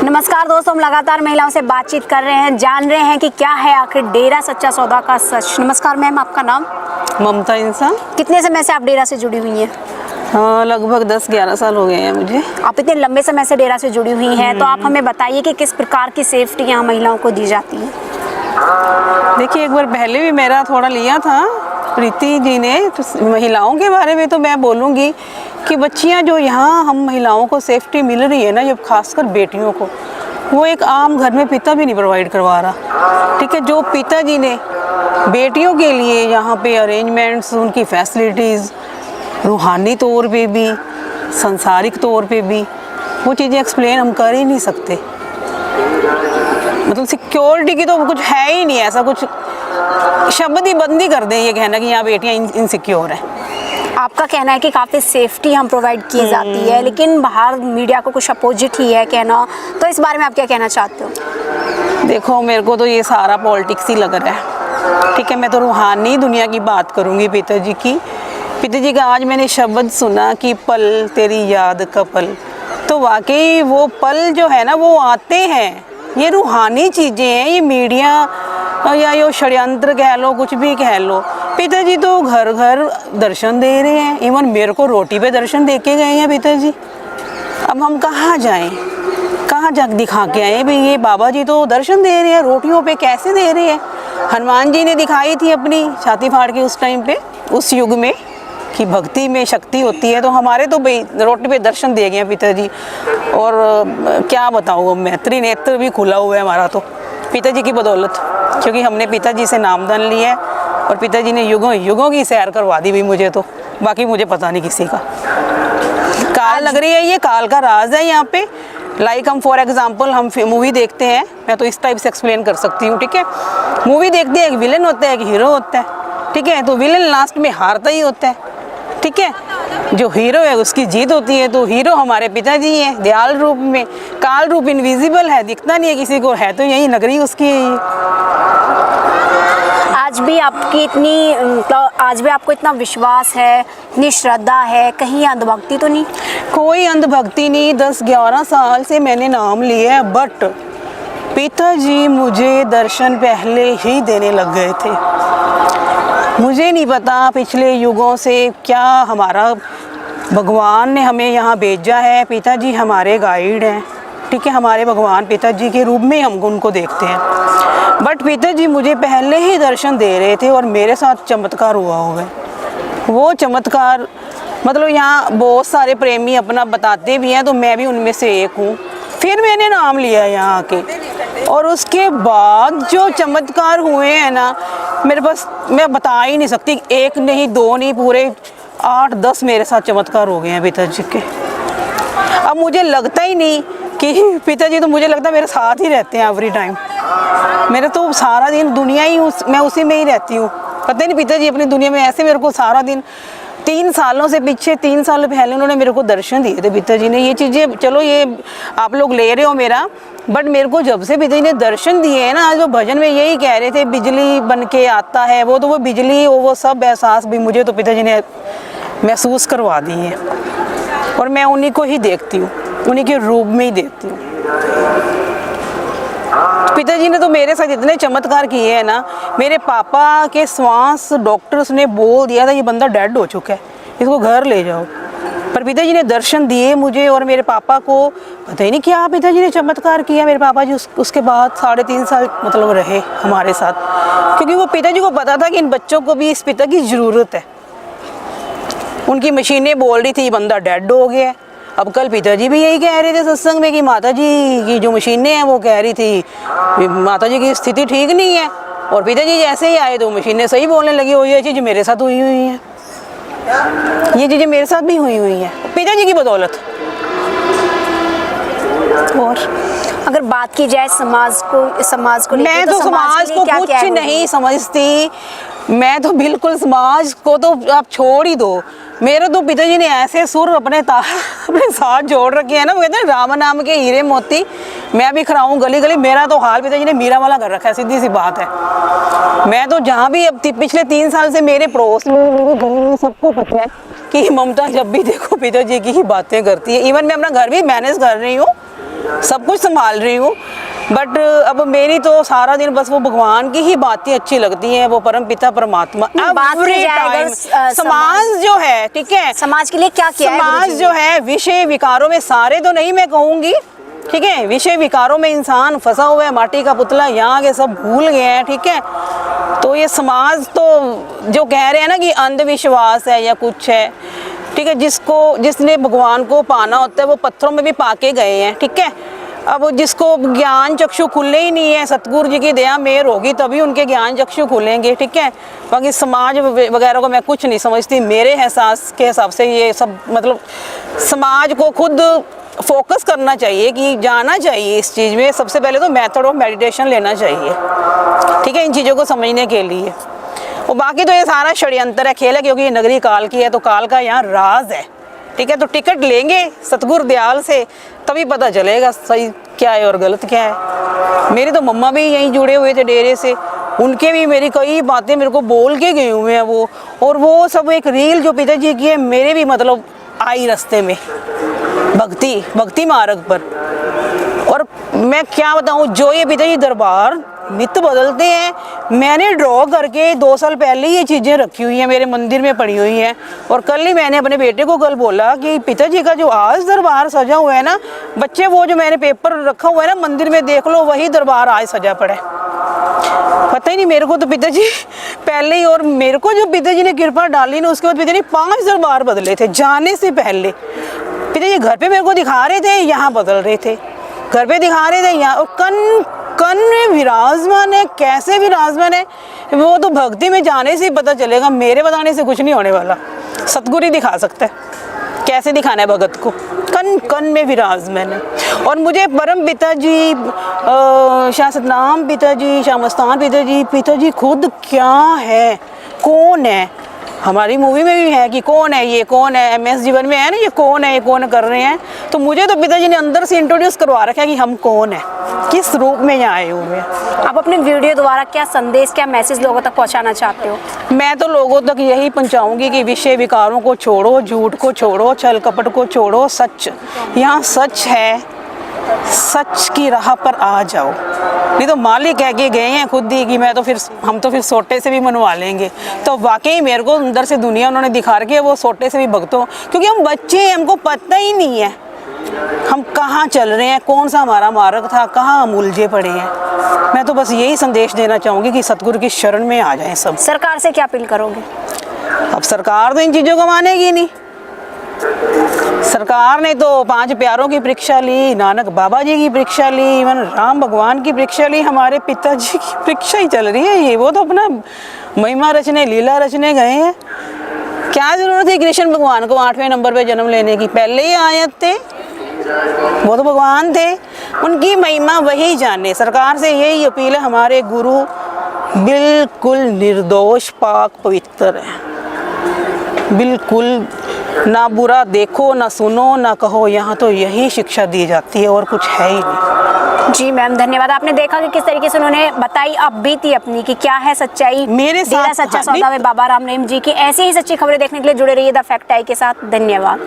नमस्कार दोस्तों, हम लगातार महिलाओं से बातचीत कर रहे हैं, जान रहे हैं कि क्या है आखिर डेरा सच्चा सौदा का सच। नमस्कार मैम, आपका नाम? ममता इंसान। कितने समय से आप डेरा से जुड़ी हुई हैं? हाँ, लगभग 10-11 साल हो गए हैं मुझे। आप इतने लंबे समय से डेरा से जुड़ी हुई हैं, तो आप हमें बताइए कि किस प्रकार की सेफ्टी यहाँ महिलाओं को दी जाती है। देखिए, एक बार पहले भी मेरा थोड़ा लिया था प्रीति जी ने, तो महिलाओं के बारे में तो मैं बोलूँगी कि बच्चियाँ जो यहाँ हम महिलाओं को सेफ्टी मिल रही है ना, जब खासकर बेटियों को, वो एक आम घर में पिता भी नहीं प्रोवाइड करवा रहा। ठीक है, जो पिताजी ने बेटियों के लिए यहाँ पे अरेंजमेंट्स, उनकी फैसिलिटीज़, रूहानी तौर पे भी, सांसारिक तौर पे भी, वो चीज़ें एक्सप्लेन हम कर ही नहीं सकते। मतलब सिक्योरिटी की तो कुछ है ही नहीं, ऐसा कुछ शब्द ही बंद ही कर दें ये कहना कि यहाँ बेटियाँ इनसिक्योर हैं। आपका कहना है कि काफ़ी सेफ्टी हम प्रोवाइड की जाती है, लेकिन बाहर मीडिया को कुछ अपोजिट ही है कहना, तो इस बारे में आप क्या कहना चाहते हो? देखो, मेरे को तो ये सारा पॉलिटिक्स ही लग रहा है। ठीक है, मैं तो रूहानी दुनिया की बात करूँगी पिताजी की। पिताजी का आज मैंने शब्द सुना कि पल तेरी याद का पल, तो वाकई वो पल जो है ना वो आते हैं। ये रूहानी चीज़ें हैं, ये मीडिया या ये षड्यंत्र कह लो, कुछ भी कह लो। पिताजी तो घर घर दर्शन दे रहे हैं, इवन मेरे को रोटी पे दर्शन दे के गए हैं पिताजी। अब हम कहाँ जाएं, कहाँ जा दिखा के आए भाई ये बाबा जी तो दर्शन दे रहे हैं, रोटियों पे कैसे दे रहे हैं। हनुमान जी ने दिखाई थी अपनी छाती फाड़ के उस टाइम पे, उस युग में, कि भक्ति में शक्ति होती है। तो हमारे तो भाई रोटी पे दर्शन दे गए पिताजी। और क्या बताऊँ, मैं त्रिनेत्र भी खुला हुआ है हमारा तो पिताजी की बदौलत, क्योंकि हमने पिताजी से नामदान लिया है और पिताजी ने युगों युगों की सैर करवा दी भी मुझे। तो बाकी मुझे पता नहीं किसी का। काल लग रही है, ये काल का राज है यहाँ पे। लाइक हम फॉर एग्जांपल हम मूवी देखते हैं, मैं तो इस टाइप से एक्सप्लेन कर सकती हूँ। ठीक है, मूवी देखते हैं, एक विलन होता है, एक हीरो होता है। ठीक है, तो विलन लास्ट में हारता ही होता है। ठीक है, जो हीरो है उसकी जीत होती है। तो हीरो हमारे पिताजी हैं, दयाल रूप में। काल रूप इनविजिबल है, दिखता नहीं है किसी को, है तो यही नगरी उसकी है। आज भी आपको इतना विश्वास है, इतनी श्रद्धा है, कहीं अंधभक्ति तो नहीं? कोई अंधभक्ति नहीं। 10-11 साल से मैंने नाम लिया है, बट पिताजी मुझे दर्शन पहले ही देने लग गए थे। मुझे नहीं पता पिछले युगों से क्या हमारा भगवान ने हमें यहाँ भेजा है। पिताजी हमारे गाइड हैं। ठीक है, हमारे भगवान पिताजी के रूप में हम उनको देखते हैं। बट पिताजी मुझे पहले ही दर्शन दे रहे थे और मेरे साथ चमत्कार हुआ है। वो चमत्कार मतलब यहाँ बहुत सारे प्रेमी अपना बताते भी हैं, तो मैं भी उनमें से एक हूँ। फिर मैंने नाम लिया यहाँ आके, और उसके बाद जो चमत्कार हुए हैं ना, मेरे पास मैं बता ही नहीं सकती। एक नहीं, दो नहीं, पूरे 8-10 मेरे साथ चमत्कार हो गए हैं पिताजी के। अब मुझे लगता ही नहीं कि पिताजी, तो मुझे लगता है मेरे साथ ही रहते हैं एवरी टाइम। मेरे तो सारा दिन दुनिया ही मैं उसी में ही रहती हूँ। पता नहीं पिताजी अपनी दुनिया में ऐसे मेरे को सारा दिन। 3 सालों से पीछे, 3 साल पहले उन्होंने मेरे को दर्शन दिए थे पिताजी ने। ये चीज़ें चलो ये आप लोग ले रहे हो मेरा, बट मेरे को जब से पिताजी ने दर्शन दिए हैं ना, आज वो भजन में यही कह रहे थे, बिजली बन के आता है वो, तो वो बिजली वो सब एहसास भी मुझे तो पिताजी ने महसूस करवा दी है। और मैं उन्हीं को ही देखती हूँ, उन्हीं के रूप में ही देखती हूँ। पिताजी ने तो मेरे साथ इतने चमत्कार किए हैं ना। मेरे पापा के श्वास डॉक्टर्स ने बोल दिया था ये बंदा डेड हो चुका है, इसको घर ले जाओ। पर पिताजी ने दर्शन दिए मुझे और मेरे पापा को। पता ही नहीं क्या पिताजी ने चमत्कार किया। मेरे पापा जी उसके बाद 3.5 साल मतलब रहे हमारे साथ, क्योंकि वो पिताजी को पता था कि इन बच्चों को भी इस पिता की ज़रूरत है। उनकी मशीनें बोल रही थी ये बंदा डेड हो गया। अब कल पिताजी भी यही कह रहे थे सत्संग में कि माता जी की जो मशीनें हैं वो कह रही थी माता जी की स्थिति ठीक नहीं है। और पिताजी जैसे ही आए तो मशीनें सही बोलने लगी। और ये चीज़ मेरे साथ हुई है, ये चीज़ें मेरे साथ भी हुई हैं पिताजी की बदौलत। और अगर बात की जाए समाज को मैं तो समाज को कुछ नहीं समझती। मैं तो बिल्कुल समाज को तो आप छोड़ ही दो। मेरे तो पिताजी ने ऐसे सुर अपने साथ जोड़ रखे हैं ना, वो कहते हैं राम नाम के हीरे मोती, मैं भी खराऊं गली गली। मेरा तो हाल पिताजी ने मीरा वाला कर रखा है, सीधी सी बात है। मैं तो जहाँ भी अब पिछले 3 साल से मेरे पड़ोस में, मेरे घर में सबको पता है कि ममता जब भी देखो पिताजी की ही बातें करती है। इवन मैं अपना घर भी मैनेज कर रही हूँ, सब कुछ संभाल रही हूँ, बट अब मेरी तो सारा दिन बस वो भगवान की ही बातें अच्छी लगती हैं, वो परम पिता परमात्मा। Every time, समाज जो है, ठीक है, समाज के लिए क्या किया है समाज गुरुजी जो है विषय विकारों में, सारे तो नहीं मैं कहूँगी, ठीक है, विषय विकारों में इंसान फंसा हुआ है, माटी का पुतला, यहाँ के सब भूल गए हैं, ठीक है। तो ये समाज तो जो कह रहे हैं ना कि अंधविश्वास है या कुछ है, ठीक है, जिसने भगवान को पाना होता है वो पत्थरों में भी पाके गए हैं, ठीक है। अब जिसको ज्ञान चक्षु खुले ही नहीं है, सतगुरु जी की दया मेहर होगी तभी उनके ज्ञान चक्षु खुलेंगे, ठीक है। बाकी समाज वगैरह को मैं कुछ नहीं समझती, मेरे एहसास के हिसाब से ये सब मतलब समाज को खुद फोकस करना चाहिए कि जाना चाहिए इस चीज़ में। सबसे पहले तो मेथड ऑफ मेडिटेशन लेना चाहिए, ठीक है, इन चीज़ों को समझने के लिए। और बाकी तो ये सारा षड्यंत्र है, खेल है, क्योंकि ये नगरी काल की है तो काल का यहाँ राज है, ठीक है। तो टिकट लेंगे सतगुरु दयाल से तभी पता चलेगा सही क्या है और गलत क्या है। मेरे तो मम्मा भी यहीं जुड़े हुए थे डेरे से, उनके भी मेरी कई बातें मेरे को बोल के गए हुए हैं वो, और वो सब एक रील जो पिताजी की है मेरे भी मतलब आई रास्ते में, भक्ति मार्ग पर। और मैं क्या बताऊँ, जो ये पिताजी दरबार मित बदलते हैं, मैंने ड्रॉ करके 2 साल पहले ये चीज़ें रखी हुई हैं, मेरे मंदिर में पड़ी हुई हैं। और कल ही मैंने अपने बेटे को कल बोला कि पिताजी का जो आज दरबार सजा हुआ है ना, बच्चे वो जो मैंने पेपर रखा हुआ है ना मंदिर में, देख लो वही दरबार आज सजा पड़ा है। पता ही नहीं मेरे को तो पिताजी पहले ही, और मेरे को जो पिताजी ने कृपा डाली ना, उसके बाद पिताजी 5 दरबार बदले थे जाने से पहले। पिताजी घर पे मेरे को दिखा रहे थे, यहाँ बदल रहे थे, घर पे दिखा रहे थे यहाँ, और कन में विराजमान है, कैसे विराजमान है वो तो भक्ति में जाने से ही पता चलेगा, मेरे बताने से कुछ नहीं होने वाला। सतगुरु ही दिखा सकता है कैसे दिखाना है भगत को, कन में विराजमान है। और मुझे परम पिताजी, शाह सतनाम पिताजी, शाह मस्तान पिताजी खुद क्या है, कौन है, हमारी मूवी में भी है कि कौन है ये, कौन है, MS जीवन में है ना, ये कौन है, ये कौन कर रहे हैं। तो मुझे तो पिताजी ने अंदर से इंट्रोड्यूस करवा रखा है कि हम कौन है, किस रूप में यहाँ आए हुए हैं। आप अपने वीडियो द्वारा क्या संदेश, क्या मैसेज लोगों तक पहुँचाना चाहते हो? मैं तो लोगों तक यही पहुँचाऊँगी कि विषय विकारों को छोड़ो, झूठ को छोड़ो, छल कपट को छोड़ो, सच यहाँ सच है, सच की राह पर आ जाओ। नहीं तो मालिक कह के गए हैं खुद ही कि हम तो फिर सोटे से भी मनवा लेंगे। तो वाकई मेरे को अंदर से दुनिया उन्होंने दिखा रखी है, वो सोटे से भी भक्तों, क्योंकि हम बच्चे हैं, हमको पता ही नहीं है हम कहाँ चल रहे हैं, कौन सा हमारा मार्ग था, कहाँ हम उलझे पड़े हैं। मैं तो बस यही संदेश देना चाहूँगी कि सतगुरु की शरण में आ जाएं सब। सरकार से क्या अपील करोगे? अब सरकार तो इन चीज़ों को मानेगी नहीं। सरकार ने तो 5 प्यारों की परीक्षा ली, नानक बाबा जी की परीक्षा ली, इवन राम भगवान की परीक्षा ली, हमारे पिताजी की परीक्षा ही चल रही है ये। वो तो अपना महिमा रचने, लीला रचने गए हैं। क्या जरूरत है कृष्ण भगवान को 8वें नंबर पे जन्म लेने की, पहले ही आयत थे, वो तो भगवान थे, उनकी महिमा वही जाने। सरकार से यही अपील है, हमारे गुरु बिल्कुल निर्दोष पाक पवित्र है, बिल्कुल ना बुरा देखो, ना सुनो, ना कहो, यहाँ तो यही शिक्षा दी जाती है और कुछ है ही नहीं। जी मैम, धन्यवाद। आपने देखा कि किस तरीके से उन्होंने बताई अब बीती अपनी कि क्या है सच्चाई। मेरे साथ सच्चा सौदा में बाबा राम रहीम जी की ऐसी ही सच्ची खबरें देखने के लिए जुड़े रहिए द फैक्ट आई के साथ। धन्यवाद।